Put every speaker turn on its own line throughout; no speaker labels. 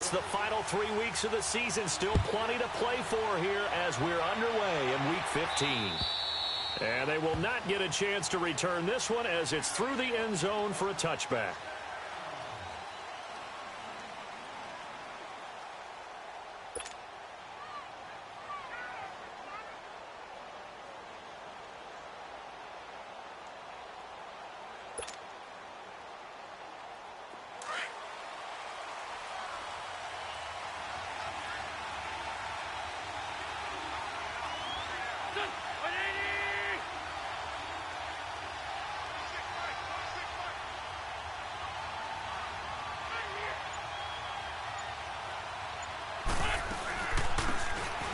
It's the final 3 weeks of the season. Still plenty to play for here as we're underway in Week 15. And they will not get a chance to return this one as it's through the end zone for a touchback.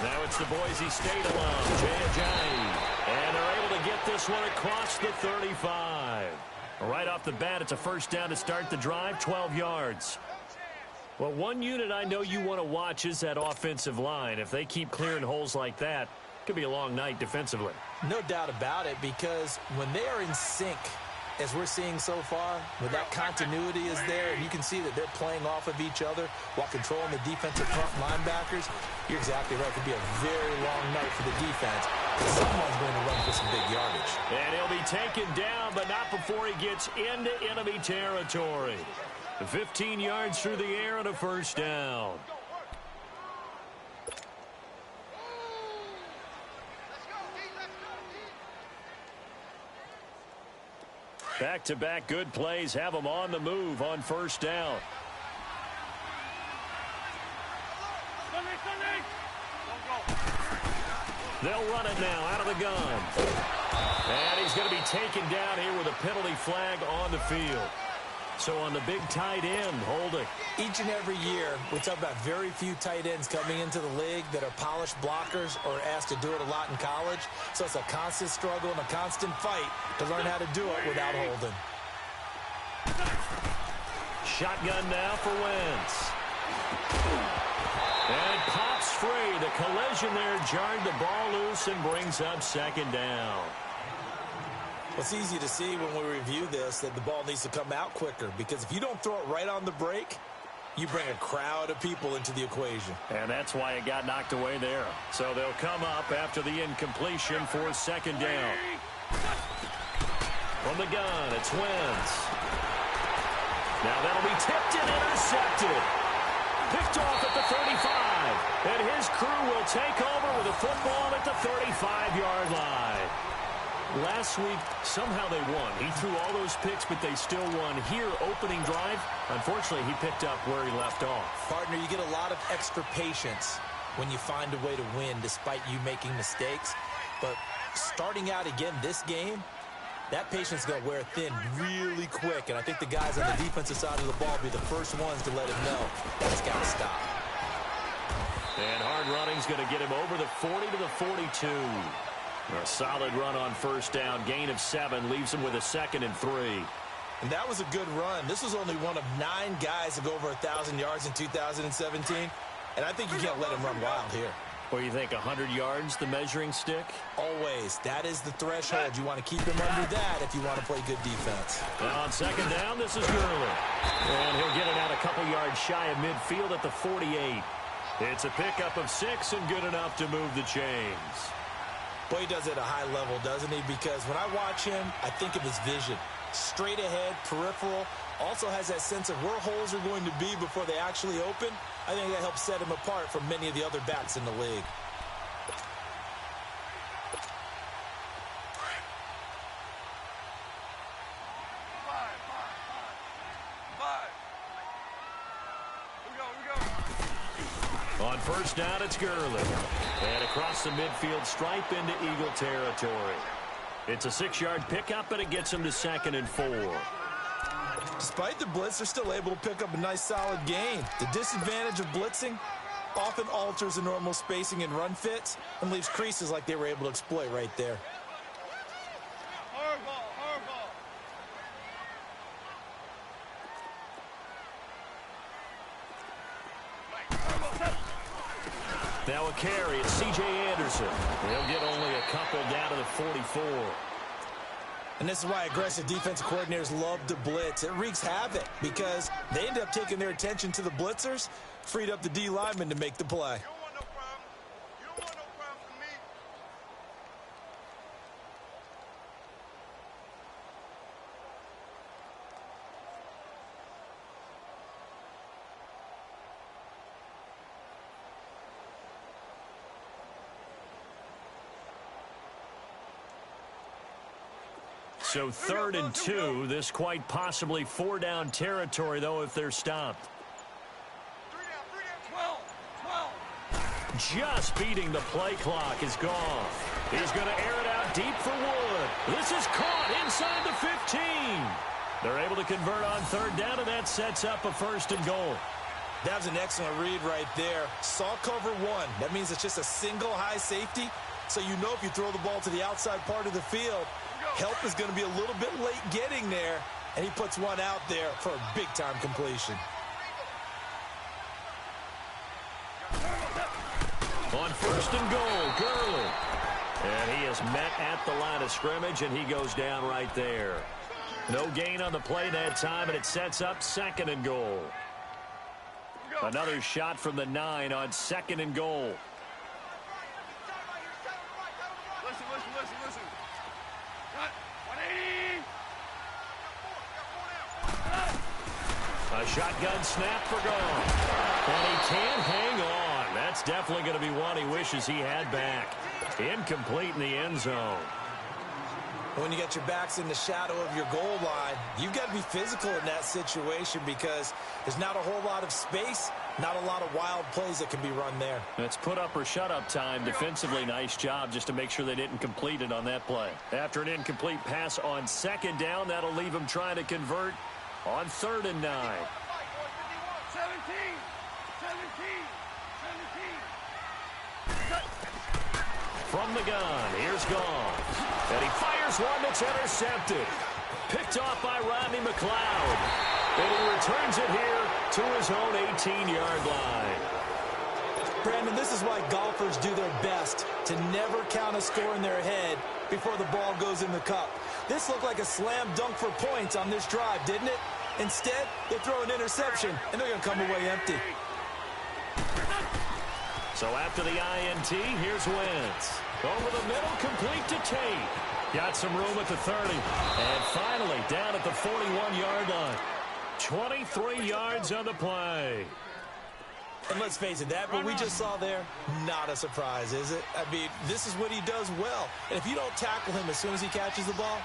Now it's the Boise State alum, Jay Ajayi. And they're able to get this one across the 35. Right off the bat, it's a first down to start the drive, 12 yards. Well, one unit I know you want to watch is that offensive line. If they keep clearing holes like that, it could be a long night defensively.
No doubt about it, because when they are in sync, as we're seeing so far, when that continuity is there, and you can see that they're playing off of each other while controlling the defensive front linebackers, you're exactly right. It could be a very long night for the defense. Someone's going to run for some big yardage.
And he'll be taken down, but not before he gets into enemy territory. 15 yards through the air and a first down. Back-to-back good plays have them on the move on first down. They'll run it now out of the gun. And he's going to be taken down here with a penalty flag on the field. So on the big tight end, holding.
Each and every year, we talk about very few tight ends coming into the league that are polished blockers or asked to do it a lot in college. So it's a constant struggle and a constant fight to learn how to do it without holding.
Shotgun now for Wentz. And pops free. The collision there jarred the ball loose and brings up second down.
Well, it's easy to see when we review this that the ball needs to come out quicker, because if you don't throw it right on the break, you bring a crowd of people into the equation.
And that's why it got knocked away there. So they'll come up after the incompletion for second down. From the gun, it's Wentz. Now that'll be tipped and intercepted. Picked off at the 35. And his crew will take over with a football at the 35-yard line. Last week, somehow they won. He threw all those picks, but they still won. Here, opening drive, unfortunately, he picked up where he left off.
Partner, you get a lot of extra patience when you find a way to win despite you making mistakes. But starting out again this game, that patience is going to wear thin really quick. And I think the guys on the defensive side of the ball will be the first ones to let him know that's got to stop.
And hard running's going to get him over the 40 to the 42. A solid run on first down. Gain of 7 leaves him with a 2nd and 3.
And that was a good run. This was only one of 9 guys to go over 1,000 yards in 2017. And I think you can't let him run wild here.
Or you think 100 yards, the measuring stick?
Always. That is the threshold. You want to keep him under that if you want to play good defense.
Now on second down, this is Gurley. And he'll get it out a couple yards shy of midfield at the 48. It's a pickup of 6 and good enough to move the chains.
Boy, he does it at a high level, doesn't he? Because when I watch him, I think of his vision. Straight ahead, peripheral. Also has that sense of where holes are going to be before they actually open. I think that helps set him apart from many of the other backs in the league.
On first down, it's Gurley. And across the midfield stripe into Eagle territory. It's a 6-yard pickup, and it gets him to 2nd and 4.
Despite the blitz, they're still able to pick up a nice solid gain. The disadvantage of blitzing often alters the normal spacing and run fits and leaves creases like they were able to exploit right there.
Now a carry, it's C.J. Anderson. He'll get only a couple down to the 44.
And this is why aggressive defensive coordinators love to blitz. It wreaks havoc because they end up taking their attention to the blitzers, Freed up the D lineman to make the play.
So 3rd and 2, this quite possibly 4-down territory, though, if they're stopped. Just beating the play clock is gone. He's going to air it out deep for Wood. This is caught inside the 15. They're able to convert on 3rd down, and that sets up a 1st and goal.
That was an excellent read right there. Saw cover 1. That means it's just a single high safety. So you know if you throw the ball to the outside part of the field, help is going to be a little bit late getting there, and he puts one out there for a big-time completion.
On 1st and goal, Gurley. And he is met at the line of scrimmage, and he goes down right there. No gain on the play that time, and it sets up 2nd and goal. Another shot from the 9 on 2nd and goal.
Listen.
A shotgun snap for gone. And he can't hang on. That's definitely going to be one he wishes he had back. Incomplete in the end zone.
When you get your backs in the shadow of your goal line, you've got to be physical in that situation because there's not a whole lot of space, not a lot of wild plays that can be run there.
It's put up or shut up time. Defensively, nice job just to make sure they didn't complete it on that play. After an incomplete pass on 2nd down, that'll leave them trying to convert on 3rd and 9.
17.
From the gun, here's Goff. And he fires one that's intercepted. Picked off by Rodney McLeod. And he returns it here to his own 18-yard line.
Brandon, this is why golfers do their best to never count a score in their head before the ball goes in the cup. This looked like a slam dunk for points on this drive, didn't it? Instead, they throw an interception, and they're going to come away empty.
So after the INT, here's Wentz. Over the middle, complete to Tate. Got some room at the 30. And finally, down at the 41-yard line. 23 yards on the play.
And let's face it, that what we just saw there, not a surprise, is it? I mean, this is what he does well. And if you don't tackle him as soon as he catches the ball,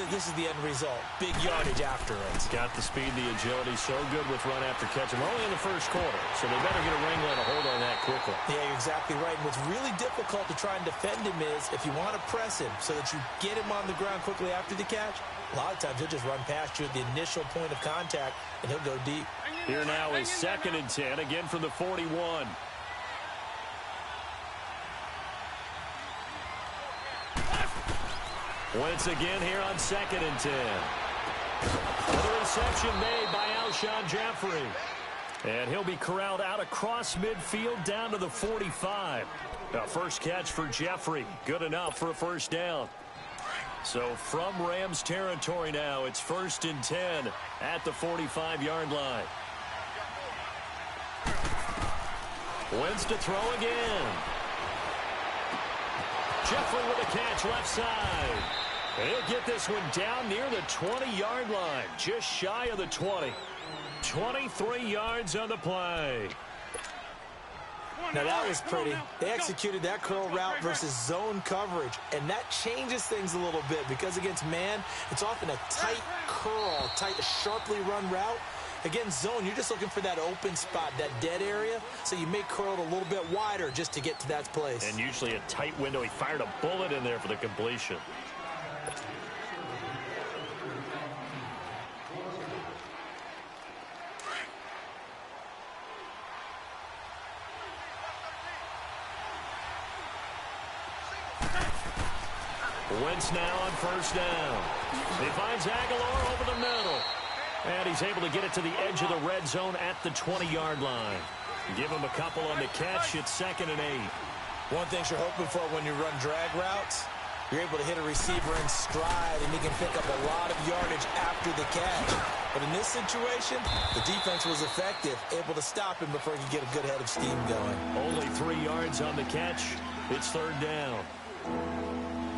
this is the end result. Big yardage after it.
Got the speed, the agility, so good with run after catch. We're only in the 1st quarter, so they better get a wringer and a hold on that quickly.
Yeah, you're exactly right. And what's really difficult to try and defend him is if you want to press him so that you get him on the ground quickly after the catch, a lot of times he'll just run past you at the initial point of contact, and he'll go deep.
Here now is 2nd and 10, again from the 41. Wentz again here on 2nd and 10. Another reception made by Alshon Jeffrey. And he'll be corralled out across midfield down to the 45. Now, first catch for Jeffrey. Good enough for a 1st down. So from Rams territory now, it's 1st and 10 at the 45-yard line. Wentz to throw again. Jeffrey with a catch left side. He'll get this one down near the 20-yard line, just shy of the 20. 23 yards on the play.
Now that was pretty. They executed that curl route versus zone coverage, and that changes things a little bit because against man, it's often a tight curl, tight, sharply run route. Against zone, you're just looking for that open spot, that dead area, so you may curl it a little bit wider just to get to that place.
And usually a tight window. He fired a bullet in there for the completion. Wentz now on 1st down. He finds Aguilar over the middle. And he's able to get it to the edge of the red zone at the 20-yard line. Give him a couple on the catch. It's 2nd and 8.
One thing you're hoping for when you run drag routes, you're able to hit a receiver in stride, and he can pick up a lot of yardage after the catch. But in this situation, the defense was effective, able to stop him before he could get a good head of steam going.
Only 3 yards on the catch. It's third down.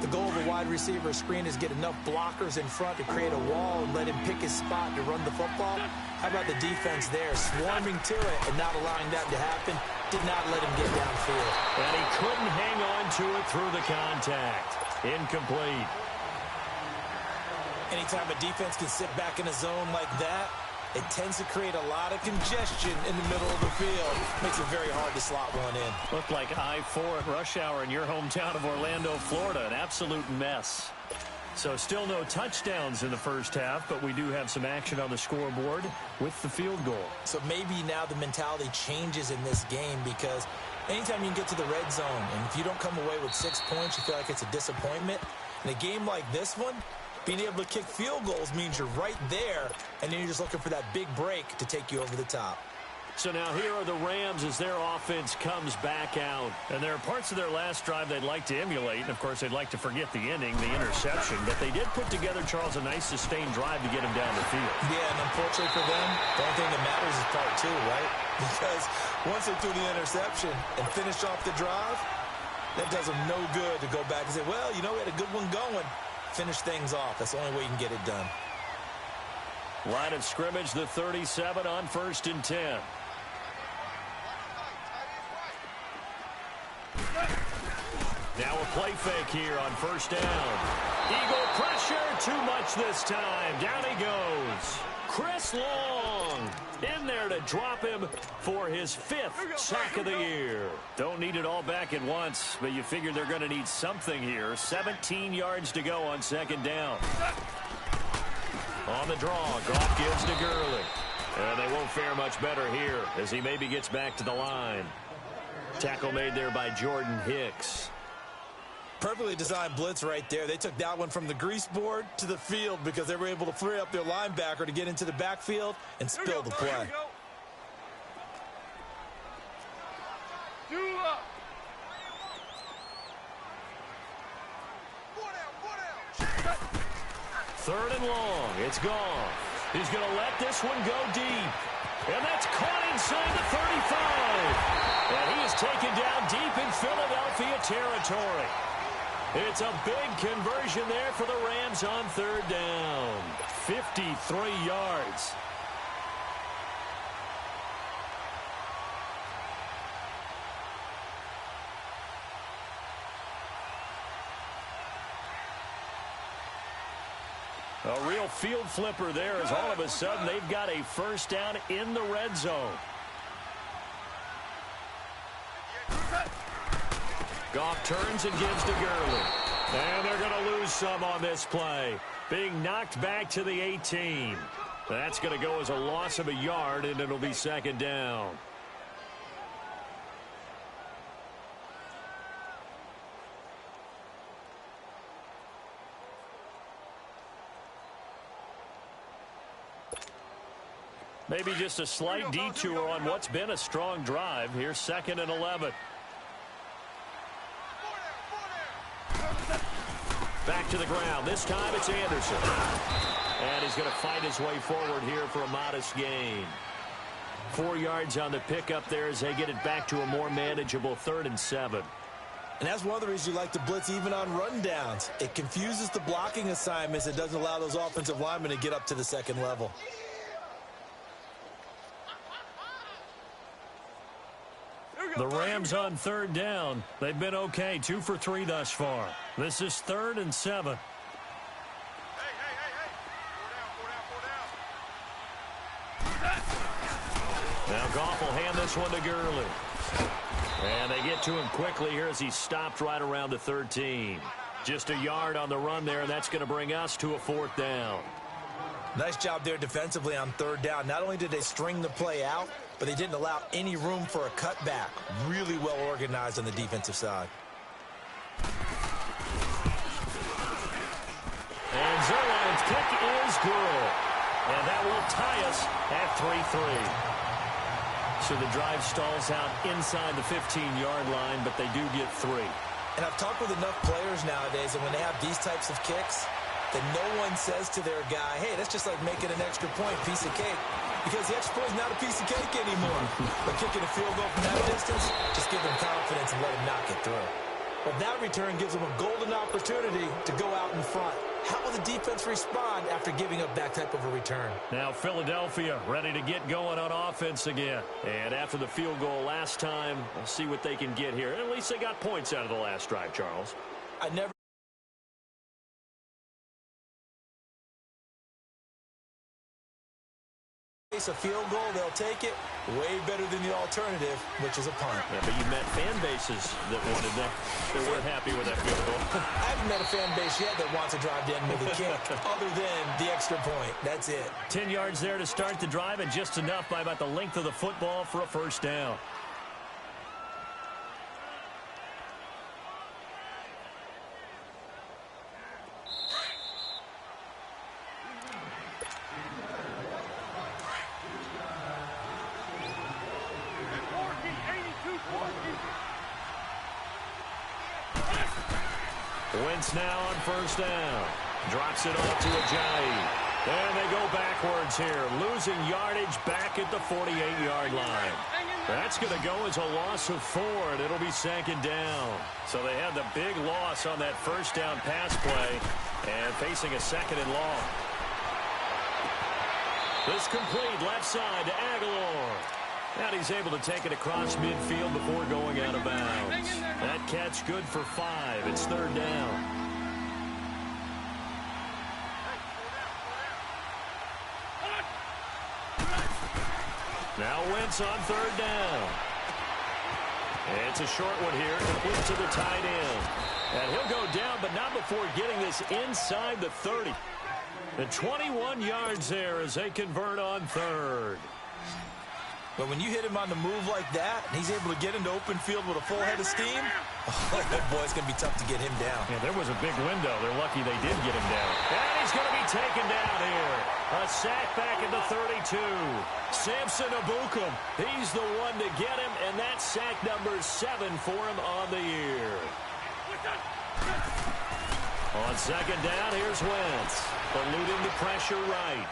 The goal of a wide receiver screen is get enough blockers in front to create a wall and let him pick his spot to run the football. How about the defense there, swarming to it and not allowing that to happen? Did not let him get downfield.
And he couldn't hang on to it through the contact. Incomplete.
Anytime a defense can sit back in a zone like that, it tends to create a lot of congestion in the middle of the field. Makes it very hard to slot one in.
Looked like I-4 at rush hour in your hometown of Orlando, Florida. An absolute mess. So still no touchdowns in the first half, but we do have some action on the scoreboard with the field goal.
So maybe now the mentality changes in this game, because anytime you can get to the red zone, and if you don't come away with 6 points, you feel like it's a disappointment. In a game like this one, being able to kick field goals means you're right there, and then you're just looking for that big break to take you over the top.
So now here are the Rams as their offense comes back out. And there are parts of their last drive they'd like to emulate. And, of course, they'd like to forget the ending, the interception. But they did put together, Charles, a nice sustained drive to get him down the field.
Yeah, and unfortunately for them, the only thing that matters is part 2, right? Because once they threw the interception and finished off the drive, that does them no good to go back and say, well, you know, we had a good one going. Finish things off. That's the only way you can get it done.
Line of scrimmage, the 37 on 1st and 10. Now a play fake here on 1st down. Eagle pressure, too much this time. Down he goes. Chris Long in there to drop him for his 5th sack of the year. Don't need it all back at once, but you figure they're going to need something here. 17 yards to go on 2nd down. On the draw, Goff gives to Gurley. And they won't fare much better here as he maybe gets back to the line. Tackle made there by Jordan Hicks.
Perfectly designed blitz right there. They took that one from the grease board to the field because they were able to free up their linebacker to get into the backfield and spill the play.
Third and long. It's gone. He's going to let this one go deep. And that's caught inside the 35. And he is taken down deep in Philadelphia territory. It's a big conversion there for the Rams on 3rd down. 53 yards. A real field flipper there as all of a sudden they've got a 1st down in the red zone. Goff turns and gives to Gurley. And they're going to lose some on this play. Being knocked back to the 18. That's going to go as a loss of a yard, and it'll be 2nd down. Maybe just a slight detour on what's been a strong drive. Here's 2nd and 11. Back to the ground. This time it's Anderson. And he's going to fight his way forward here for a modest gain. 4 yards on the pickup there as they get it back to a more manageable 3rd and 7.
And that's one of the reasons you like to blitz even on rundowns. It confuses the blocking assignments. It doesn't allow those offensive linemen to get up to the 2nd level.
The Rams on 3rd down. They've been okay. 2 for 3 thus far. This is 3rd and 7. Now Goff will hand this one to Gurley. And they get to him quickly here as he's stopped right around the 13. Just a yard on the run there, and that's going to bring us to a 4th down.
Nice job there defensively on 3rd down. Not only did they string the play out, but they didn't allow any room for a cutback. Really well organized on the defensive side.
And Zerline's kick is good. And that will tie us at 3-3. So the drive stalls out inside the 15-yard line, but they do get 3.
And I've talked with enough players nowadays, and when they have these types of kicks, that no one says to their guy, hey, that's just like making an extra point, piece of cake. Because the extra point is not a piece of cake anymore. But kicking a field goal from that distance, just give him confidence and let him knock it through. But that return gives him a golden opportunity to go out in front. How will the defense respond after giving up that type of a return?
Now Philadelphia ready to get going on offense again. And after the field goal last time, we'll see what they can get here. At least they got points out of the last drive, Charles.
I never face a field goal, they'll take it way better than the alternative, which is a punt.
Yeah, but you met fan bases that wanted that, that weren't happy with that field goal.
I haven't met a fan base yet that wants to drive to end with a kick other than the extra point. That's it.
10 yards there to start the drive, and just enough by about the length of the football for a first down. Wentz now on first down. Drops it off to Ajayi. And they go backwards here. Losing yardage back at the 48-yard line. That's going to go as a loss of 4, and it'll be second down. So they had the big loss on that first down pass play and facing a second and long. This complete left side to Aguilar. And he's able to take it across midfield before going out of bounds. That catch good for 5. It's third down. Now Wentz on third down. And it's a short one here, complete to the tight end. And he'll go down, but not before getting this inside the 30. The 21 yards there as they convert on third.
But when you hit him on the move like that, and he's able to get into open field with a full head of steam, oh, that boy's going to be tough to get him down.
Yeah, there was a big window. They're lucky they did get him down. And he's going to be taken down here. A sack back at the 32. Samson Abukum, he's the one to get him, and that's sack number 7 for him on the year. On second down, here's Wentz. Eluding the pressure right.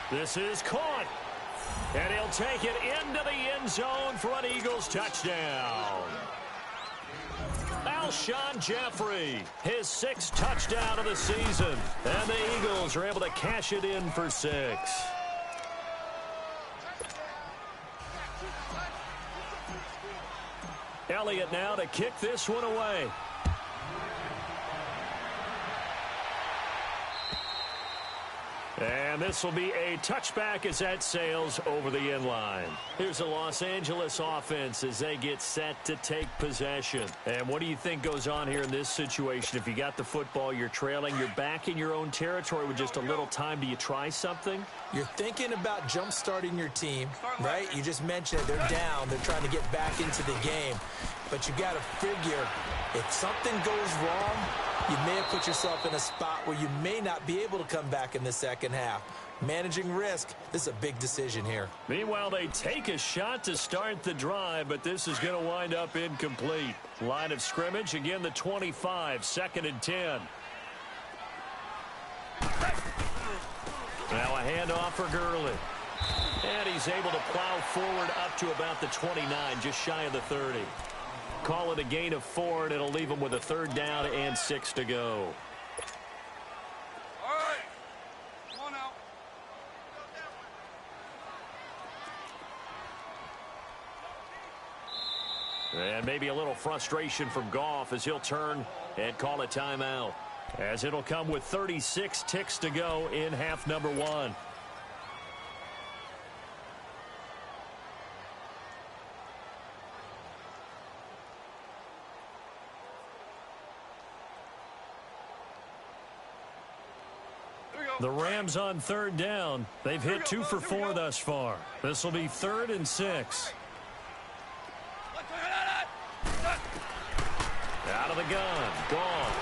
This is caught. And he'll take it into the end zone for an Eagles touchdown. Alshon Jeffrey, his 6th touchdown of the season. And the Eagles are able to cash it in for 6. Elliott now to kick this one away. And this will be a touchback as that sails over the end line. Here's the Los Angeles offense as they get set to take possession. And what do you think goes on here in this situation? If you got the football, you're trailing, you're back in your own territory with just a little time. Do you try something?
You're thinking about jump-starting your team, right? You just mentioned they're down. They're trying to get back into the game. But you got to figure if something goes wrong, you may have put yourself in a spot where you may not be able to come back in the second half. Managing risk, this is a big decision here.
Meanwhile, they take a shot to start the drive, but this is going to wind up incomplete. Line of scrimmage, again the 25, 2nd and 10. Now a handoff for Gurley. And he's able to plow forward up to about the 29, just shy of the 30. Call it a gain of 4, and it'll leave him with a 3rd down and 6 to go.
All right. Come on now.
And maybe a little frustration from Goff as he'll turn and call a timeout. As it'll come with 36 ticks to go in half number 1. The Rams on 3rd down. They've hit 2 for 4 thus far. This will be 3rd and 6. Out of the gun. Gone.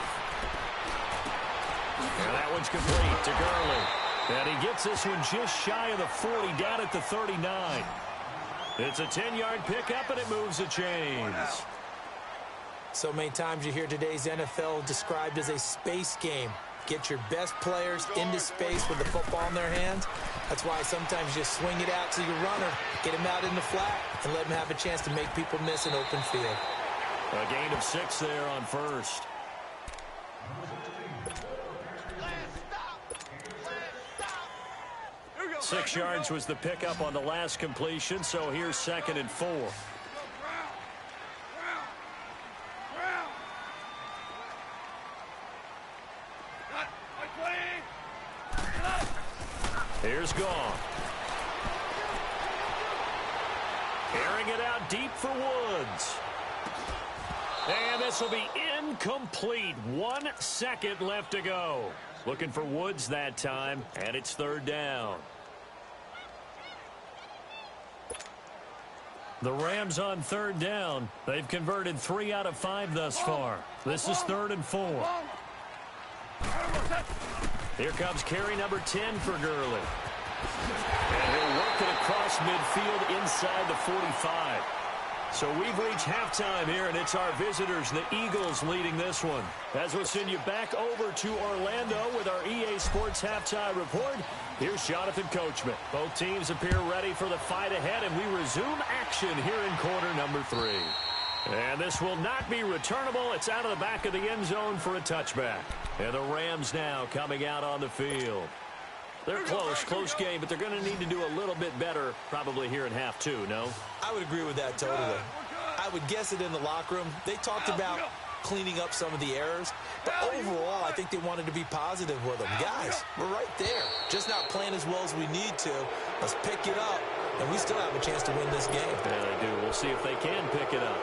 And that one's complete to Gurley. And he gets this one just shy of the 40, down at the 39. It's a 10-yard pickup, and it moves the chains.
So many times you hear today's NFL described as a space game. get your best players into space with the football in their hands. That's why sometimes you just swing it out to your runner, get him out in the flat, and let him have a chance to make people miss an open field.
A gain of 6 there on first.
Stop.
6 yards was the pickup on the last completion, so here's 2nd and 4. Here's gone. Airing it out deep for Woods. And this will be incomplete. 1 second left to go. Looking for Woods that time, and it's 3rd down. The Rams on 3rd down. They've converted 3 out of 5 thus far. This is 3rd and 4. Here comes carry number 10 for Gurley. And he'll work it across midfield inside the 45. So we've reached halftime here, and it's our visitors, the Eagles, leading this one. As we'll send you back over to Orlando with our EA Sports Halftime Report, here's Jonathan Coachman. Both teams appear ready for the fight ahead, and we resume action here in quarter number 3. And this will not be returnable. It's out of the back of the end zone for a touchback. And the Rams now coming out on the field. They're close game, but they're going to need to do a little bit better probably here in half 2, no?
I would agree with that totally. I would guess it in the locker room. They talked about cleaning up some of the errors, but overall, I think they wanted to be positive with them. Guys, we're right there. Just not playing as well as we need to. Let's pick it up, and we still have a chance to win this game.
Yeah, they do. We'll see if they can pick it up.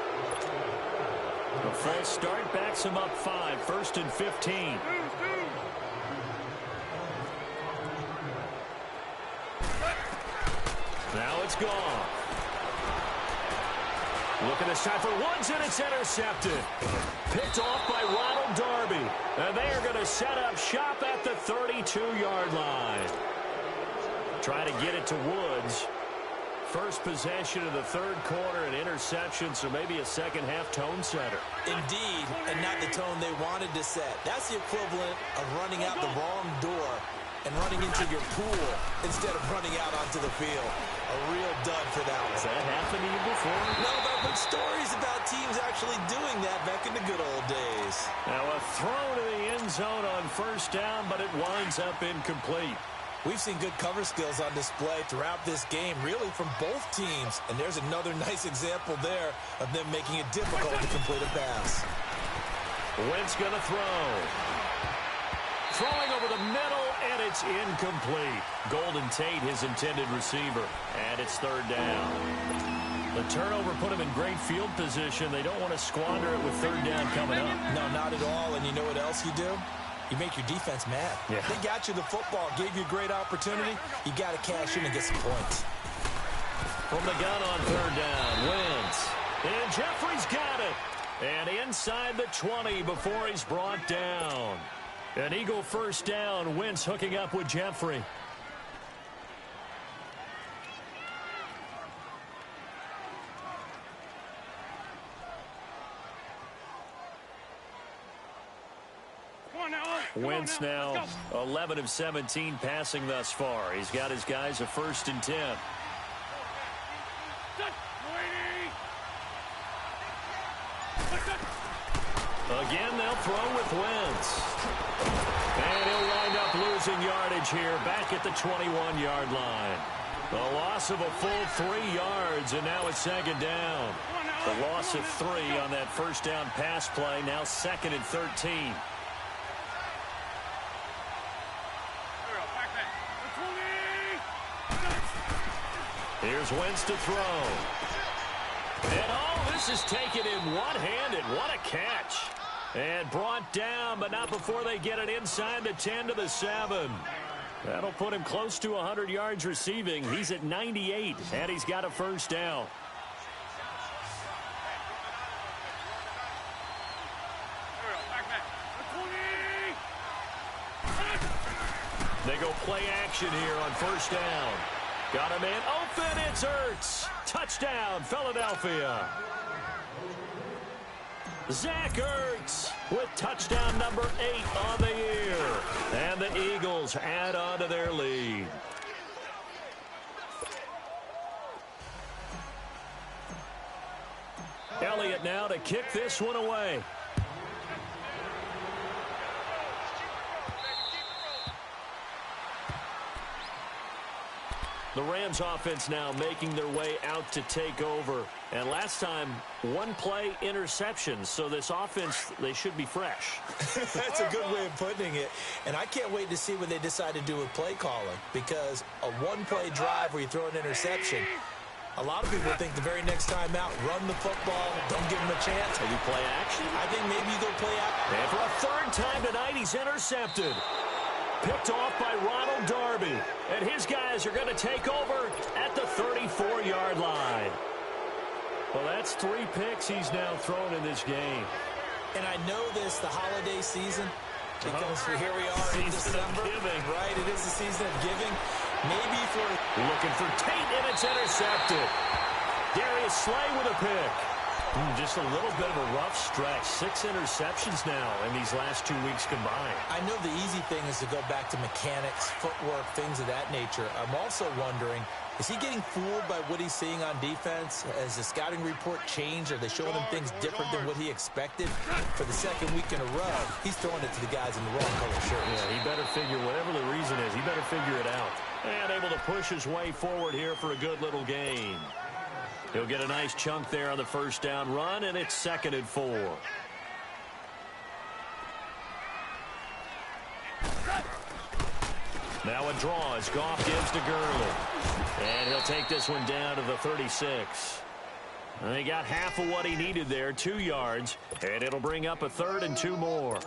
A false start backs them up 5, 1st and 15. Now it's gone. Looking this time for Woods, and it's intercepted. Picked off by Ronald Darby. And they are going to set up shop at the 32-yard line. Try to get it to Woods. First possession of the 3rd quarter, an interception, so maybe a second-half tone setter.
Indeed, and not the tone they wanted to set. That's the equivalent of running out the wrong door and running into your pool instead of running out onto the field. A real dud for that one.
Has that happened to you before?
No, but I've heard stories about teams actually doing that back in the good old days.
Now a throw to the end zone on 1st down, but it winds up incomplete.
We've seen good cover skills on display throughout this game, really from both teams. And there's another nice example there of them making it difficult to complete a pass.
Wentz going to throw. Throwing over the middle, and it's incomplete. Golden Tate, his intended receiver. And it's 3rd down. The turnover put him in great field position. They don't want to squander it with 3rd down coming up.
No, not at all. And you know what else you do? You make your defense mad.
Yeah.
They got you the football, gave you a great opportunity. You got to cash in and get some points.
From the gun on 3rd down, Wentz. And Jeffrey's got it. And inside the 20 before he's brought down. An Eagle 1st down. Wentz hooking up with Jeffrey. Wentz now 11 of 17 passing thus far. He's got his guys a 1st and 10. Again, they'll throw with Wentz. And he'll wind up losing yardage here back at the 21-yard line. A loss of a full 3 yards, and now it's 2nd down. The loss of 3 on that 1st down pass play, now 2nd and 13. Here's Wentz to throw. And oh, this is taken in one-handed. What a catch. And brought down, but not before they get it inside the 10 to the 7. That'll put him close to 100 yards receiving. He's at 98, and he's got a 1st down. They go play action here on 1st down. Got a man open. It's Ertz. Touchdown, Philadelphia. Zach Ertz with touchdown number 8 on the year. And the Eagles add on to their lead. Elliott now to kick this one away. The Rams offense now making their way out to take over. And last time, one play interception. So this offense, they should be fresh.
That's a good way of putting it. And I can't wait to see what they decide to do with play calling. Because a one-play drive where you throw an interception, a lot of people think the very next time out, run the football, don't give them a chance.
Maybe play action?
I think maybe you go play action.
And for a third time tonight, he's intercepted. Picked off by Ronald Darby. And his guys are going to take over at the 34-yard line. Well, that's 3 picks he's now thrown in this game.
And I know this, the holiday season, because here we are in December. Right, it is the season of giving. Maybe for...
Looking for Tate, and it's intercepted. Darius Slay with a pick. Just a little bit of a rough stretch. 6 interceptions now in these last 2 weeks combined.
I know the easy thing is to go back to mechanics, footwork, things of that nature. I'm also wondering, is he getting fooled by what he's seeing on defense? Has the scouting report changed? Are they showing him things different than what he expected? For the second week in a row, he's throwing it to the guys in the wrong color shirts.
Yeah, he better figure, whatever the reason is, he better figure it out. And able to push his way forward here for a good little gain. He'll get a nice chunk there on the first down run, and it's 2nd and 4. Now a draw as Goff gives to Gurley. And he'll take this one down to the 36. And he got half of what he needed there, 2 yards. And it'll bring up a 3rd and 2 more.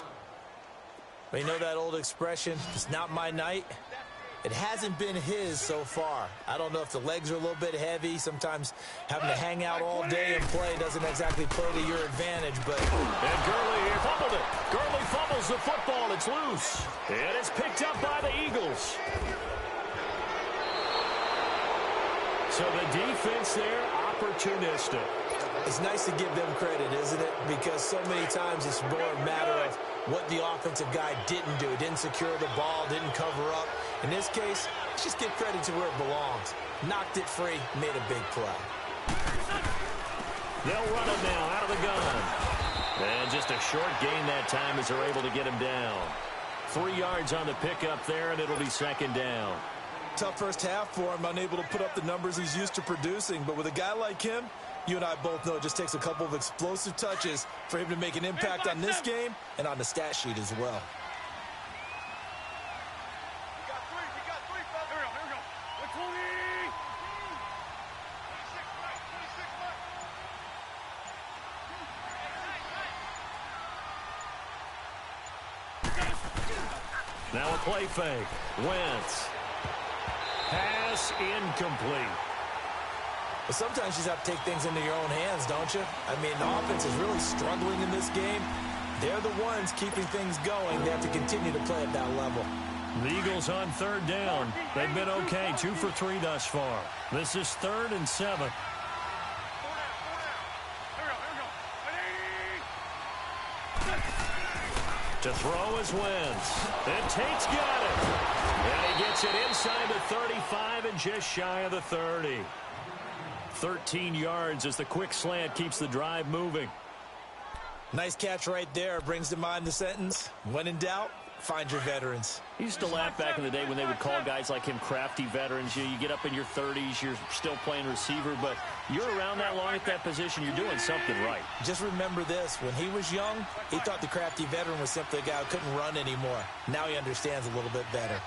But you know that old expression, it's not my night? It hasn't been his so far. I don't know if the legs are a little bit heavy. Sometimes having to hang out all day and play doesn't exactly play to your advantage, but...
And Gurley fumbled it. Gurley fumbles the football. It's loose. And it's picked up by the Eagles. So the defense there, opportunistic.
It's nice to give them credit, isn't it? Because so many times it's more a matter of what the offensive guy didn't do. He didn't secure the ball, didn't cover up. In this case, let's just give credit to where it belongs. Knocked it free, made a big play.
They'll run it now out of the gun. And just a short gain that time as they're able to get him down. 3 yards on the pickup there, and it'll be 2nd down.
Tough first half for him, unable to put up the numbers he's used to producing. But with a guy like him, you and I both know it just takes a couple of explosive touches for him to make an impact on this game and on the stat sheet as well.
We got three. Here we go. 120. 26,
Now a play fake. Wentz. Pass incomplete.
But sometimes you just have to take things into your own hands, don't you? I mean, the offense is really struggling in this game. They're the ones keeping things going. They have to continue to play at that level.
The Eagles on 3rd down. They've been okay, 2 for 3 thus far. This is 3rd and 7.
Here we go.
To throw is Wentz. And Tate's got it. And he gets it inside the 35 and just shy of the 30. 13 yards as the quick slant keeps the drive moving.
Nice catch right there. Brings to mind the sentence, when in doubt, find your veterans.
He used to laugh back in the day when they would call guys like him crafty veterans. You get up in your 30s, you're still playing receiver, but you're around that long at that position, you're doing something right.
Just remember this, when he was young, he thought the crafty veteran was simply a guy who couldn't run anymore. Now he understands a little bit better.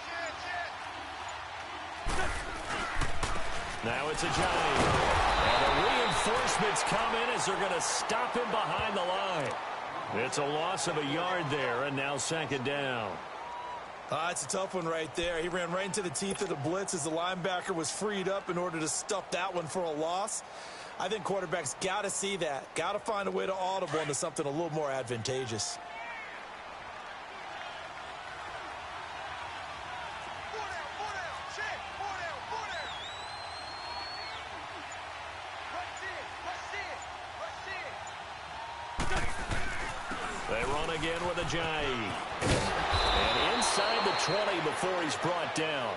Now it's a Giant. And the reinforcements come in as they're going to stop him behind the line. It's a loss of a yard there, and now 2nd down.
It's a tough one right there. He ran right into the teeth of the blitz as the linebacker was freed up in order to stuff that one for a loss. I think quarterbacks got to see that. Got to find a way to audible into something a little more advantageous.
They run again with a jive. And inside the 20 before he's brought down.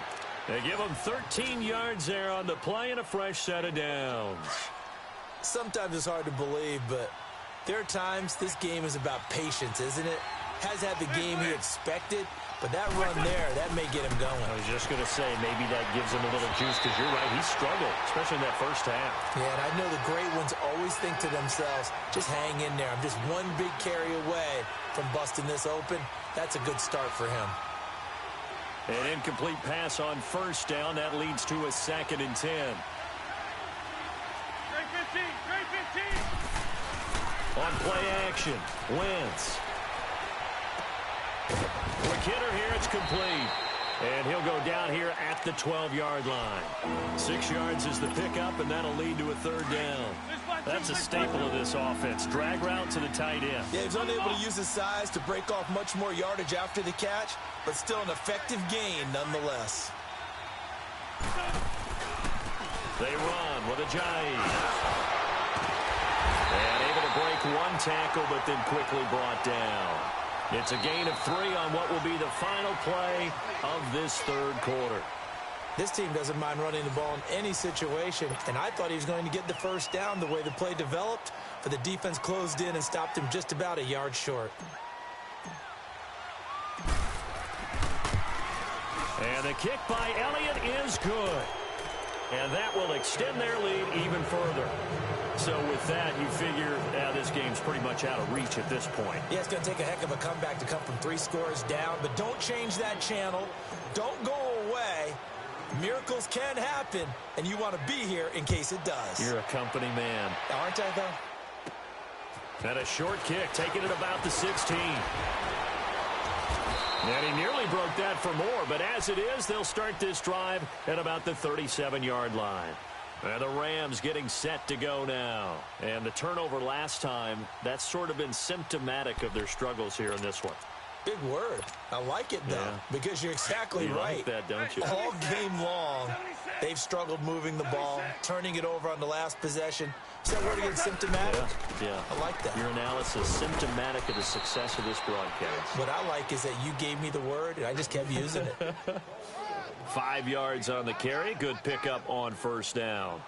They give him 13 yards there on the play and a fresh set of downs.
Sometimes it's hard to believe, but there are times this game is about patience, isn't it? Has had the game he expected, but that run there, that may get him going.
I was just going to say, maybe that gives him a little juice, because you're right, he struggled, especially in that first half.
Yeah, and I know the great ones always think to themselves, just hang in there. I'm just one big carry away from busting this open. That's a good start for him.
An incomplete pass on first down. That leads to a 2nd and 10.
Great 15, great 15.
On play action, Wentz. Quick hitter here, it's complete. And he'll go down here at the 12-yard line. 6 yards is the pickup, and that'll lead to a 3rd down. That's a staple of this offense. Drag route to the tight end.
Yeah, he's unable to use his size to break off much more yardage after the catch, but still an effective gain nonetheless.
They run with a jive. And able to break one tackle, but then quickly brought down. It's a gain of 3 on what will be the final play of this 3rd quarter.
This team doesn't mind running the ball in any situation, and I thought he was going to get the first down the way the play developed, but the defense closed in and stopped him just about a yard short.
And the kick by Elliott is good. And that will extend their lead even further. So with that, you figure this game's pretty much out of reach at this point.
Yeah, it's going to take a heck of a comeback to come from 3 scores down, but don't change that channel. Don't go away. Miracles can happen, and you want to be here in case it does.
You're a company man.
Aren't I, though?
And a short kick, taking it about the 16. And he nearly broke that for more, but as it is, they'll start this drive at about the 37-yard line. And the Rams getting set to go now. And the turnover last time, that's sort of been symptomatic of their struggles here in this one.
Big word. I like it, though, because you're exactly right.
Like that, don't you?
All game long, they've struggled moving the ball, turning it over on the last possession. Is that word again, symptomatic?
Yeah.
I like that.
Your analysis, symptomatic of the success of this broadcast.
What I like is that you gave me the word, and I just kept using it.
5 yards on the carry. Good pickup on first down.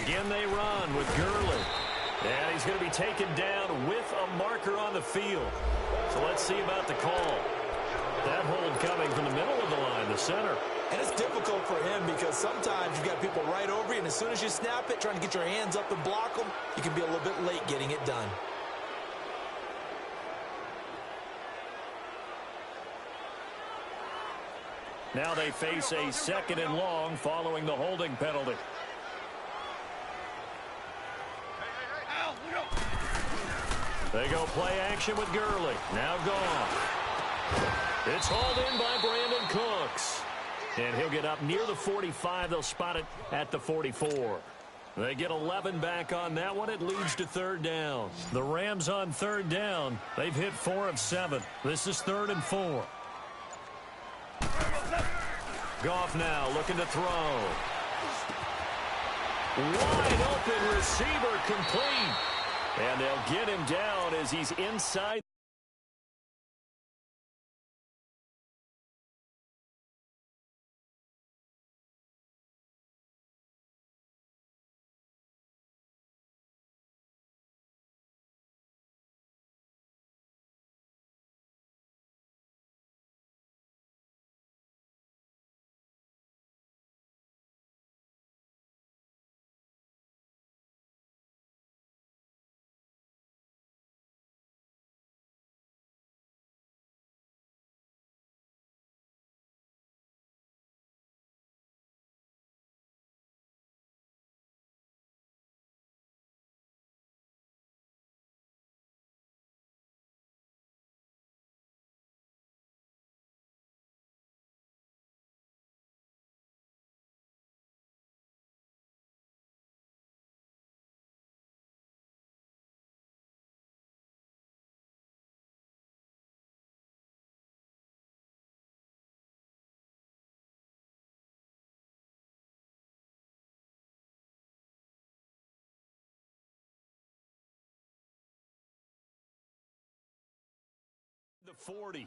Again, they run with Gurley. And he's going to be taken down with a marker on the field. So let's see about the call. That hold coming from the middle of the line, the center.
And it's difficult for him because sometimes you've got people right over you, and as soon as you snap it, trying to get your hands up and block them, you can be a little bit late getting it done.
Now they face a 2nd and long following the holding penalty. They go play action with Gurley. Now gone. It's hauled in by Brandon Cooks. And he'll get up near the 45. They'll spot it at the 44. They get 11 back on that one. It leads to 3rd down. The Rams on 3rd down. They've hit 4 of 7. This is 3rd and 4. Goff now looking to throw. Wide open receiver complete. And they'll get him down as he's inside. The 40.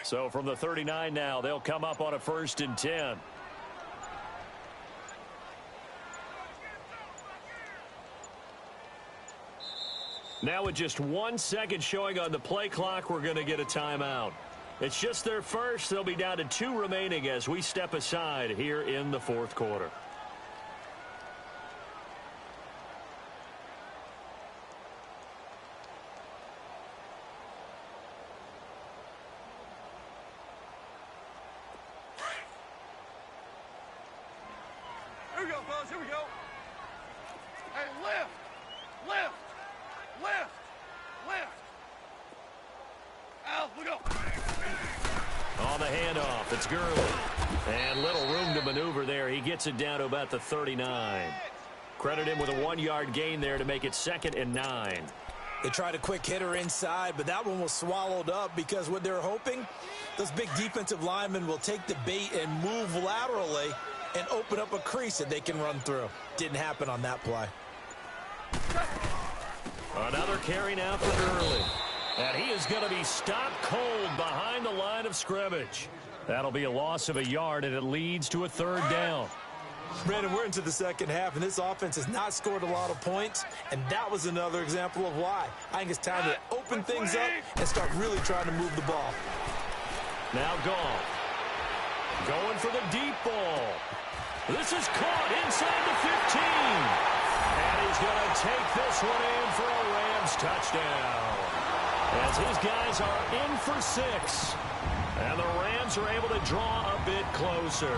So from the 39 now, they'll come up on a 1st and 10. Now with just 1 second showing on the play clock, we're going to get a timeout. It's just their first. They'll be down to 2 remaining as we step aside here in the 4th quarter.
Here we go, fellas. Here we go. Hey, lift. Lift. Lift. Lift. Al, look up.
On the handoff, it's Gurley. And little room to maneuver there. He gets it down to about the 39. Credit him with a 1-yard gain there to make it 2nd and 9.
They tried a quick hitter inside, but that one was swallowed up because what they're hoping, those big defensive linemen will take the bait and move laterally and open up a crease that they can run through. Didn't happen on that play.
Another carry now for Gurley. And he is going to be stopped cold behind the line of scrimmage. That'll be a loss of a yard, and it leads to a 3rd down.
Brandon, we're into the 2nd half, and this offense has not scored a lot of points, and that was another example of why. I think it's time to open things up and start really trying to move the ball.
Now Goff. Going for the deep ball. This is caught inside the 15. And he's going to take this one in for a Rams touchdown. As his guys are in for 6. And the Rams are able to draw a bit closer.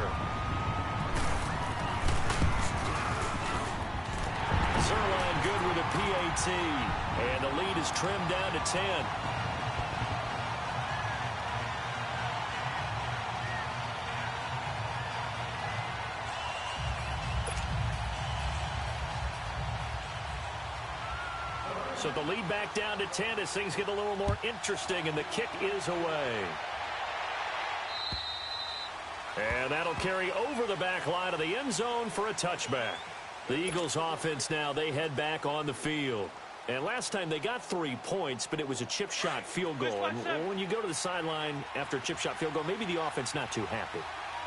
Zerline good with a PAT. And the lead is trimmed down to 10. So the lead back down to 10 as things get a little more interesting, and the kick is away. And that'll carry over the back line of the end zone for a touchback. The Eagles offense now, they head back on the field. And last time they got 3 points, but it was a chip shot field goal. And when you go to the sideline after a chip shot field goal, maybe the offense not too happy.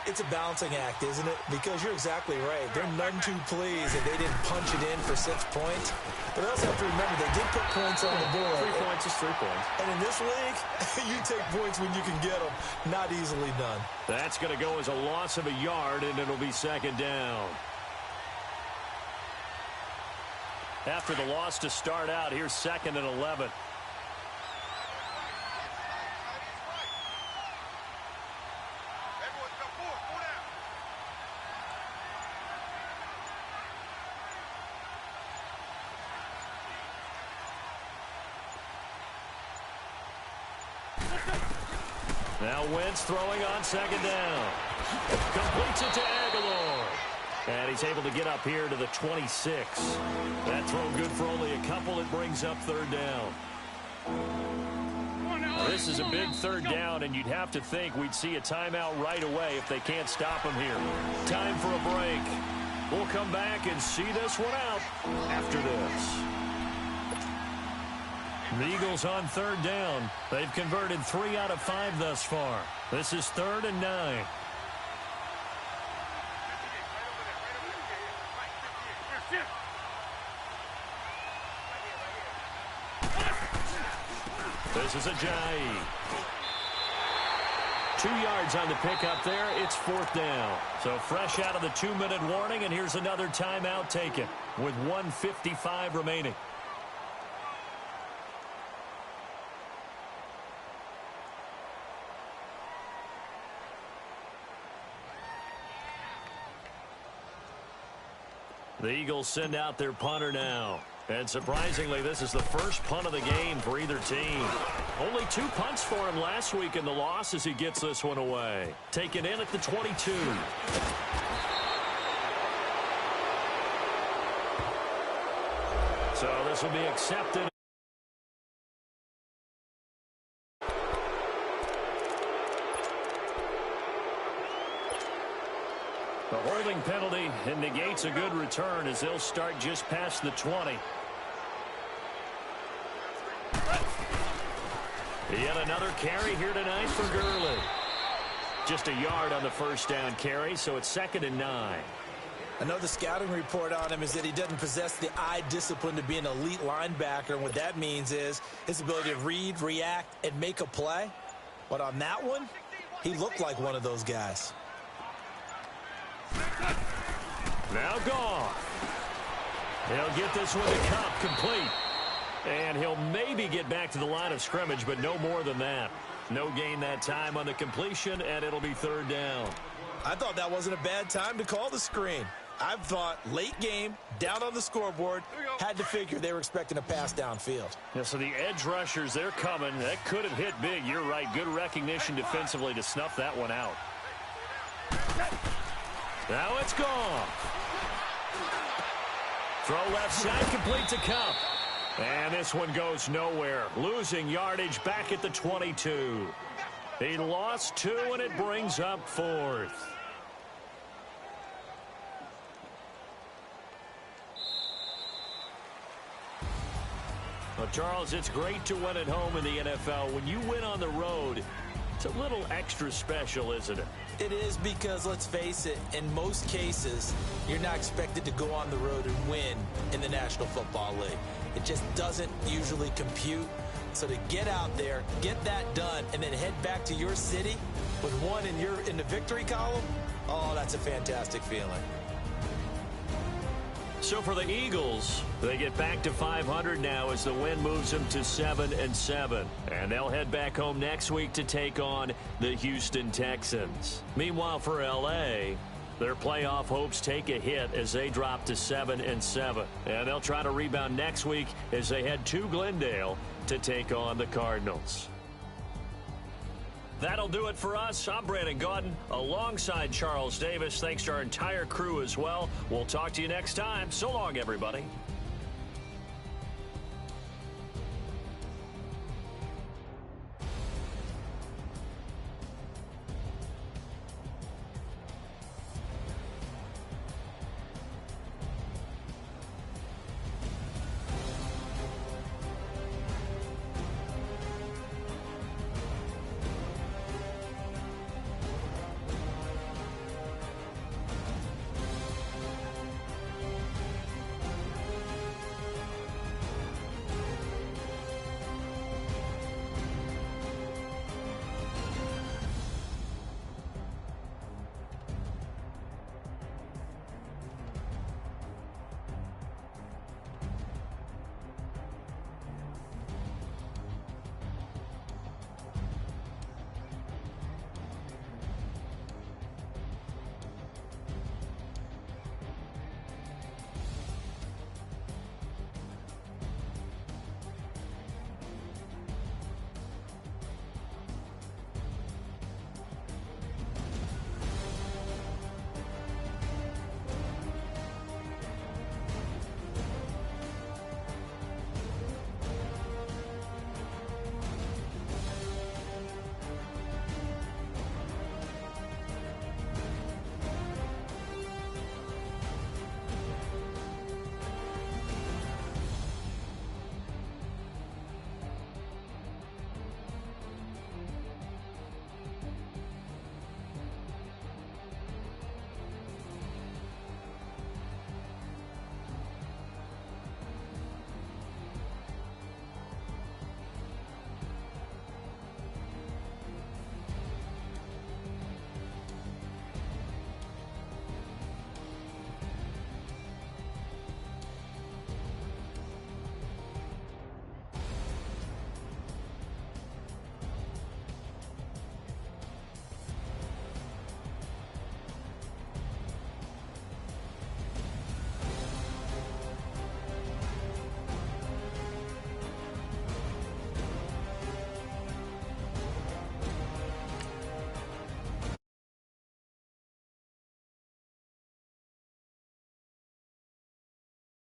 It's a balancing act, isn't it? Because you're exactly right. They're none too pleased that they didn't punch it in for 6 points. But they also have to remember they did put points on the board.
3 points is 3 points.
And in this league, you take points when you can get them. Not easily done.
That's going to go as a loss of a yard, and it'll be 2nd down. After the loss to start out, here's 2nd and 11. Now Wentz throwing on 2nd down. Completes it to Aguilar. And he's able to get up here to the 26. That throw good for only a couple. It brings up 3rd down. This is a big 3rd down, and you'd have to think we'd see a timeout right away if they can't stop him here. Time for a break. We'll come back and see this one out after this. The Eagles on 3rd down. They've converted 3 out of 5 thus far. This is 3rd and 9.
Shift.
This is Ajayi. 2 yards on the pickup there. It's 4th down. So fresh out of the 2-minute warning, and here's another timeout taken with 1:55 remaining. The Eagles send out their punter now. And surprisingly, this is the first punt of the game for either team. Only 2 punts for him last week in the loss as he gets this one away. Taken in at the 22. So this will be accepted. The holding penalty and negates a good return as they'll start just past the 20. Yet another carry here tonight for Gurley. Just a yard on the first down carry, so it's 2nd and 9.
I know the scouting report on him is that he doesn't possess the eye discipline to be an elite linebacker, and what that means is his ability to read, react, and make a play. But on that one, he looked like one of those guys.
Now gone. He'll get this one to Cup complete. And he'll maybe get back to the line of scrimmage, but no more than that. No gain that time on the completion, and it'll be 3rd down.
I thought that wasn't a bad time to call the screen. I've thought late game, down on the scoreboard, had to figure they were expecting a pass downfield.
Yeah, so the edge rushers, they're coming. That could have hit big. You're right. Good recognition defensively to snuff that one out. Now it's gone. Throw left side, complete to Cup. And this one goes nowhere. Losing yardage back at the 22. He lost 2, and it brings up 4th. Well, Charles, it's great to win at home in the NFL. When you win on the road, it's a little extra special, isn't it?
It is because, let's face it, in most cases, you're not expected to go on the road and win in the National Football League. It just doesn't usually compute. So to get out there, get that done, and then head back to your city with one in the victory column, oh, that's a fantastic feeling.
So for the Eagles, they get back to 500 now as the win moves them to 7-7. And they'll head back home next week to take on the Houston Texans. Meanwhile, for L.A., their playoff hopes take a hit as they drop to 7-7. And they'll try to rebound next week as they head to Glendale to take on the Cardinals. That'll do it for us. I'm Brandon Gaudin alongside Charles Davis. Thanks to our entire crew as well. We'll talk to you next time. So long, everybody.